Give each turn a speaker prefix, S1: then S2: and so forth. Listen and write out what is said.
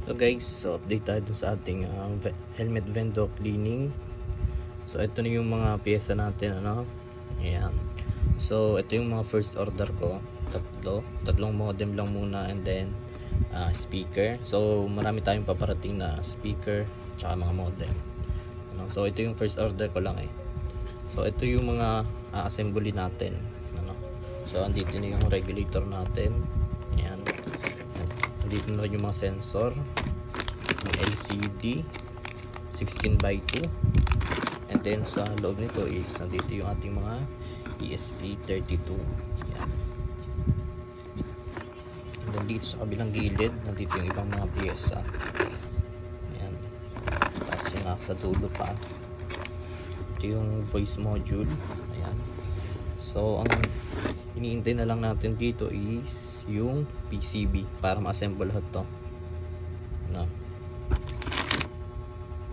S1: So guys, so update tayo dun sa ating helmet window cleaning. So ito na yung mga pyesa natin, ano. Ayan. So ito yung mga first order ko. Tatlong modem lang muna, and then speaker. So marami tayong paparating na speaker tsaka mga modem, ano. So ito yung first order ko lang eh. So ito yung mga assembly natin, ano. So andito na yung regulator natin. Ayan. Andito na rin yung mga sensor, yung LCD 16:2, and then sa loob nito is nandito yung ating mga ESP32. Ayan. And then dito sa kabilang gilid nandito yung ibang mga pyesa. Ayan. Tapos yung sa dulo pa, ito yung voice module. Ayan. So ang iniintay na lang natin dito is yung PCB para ma-assemble lahat to.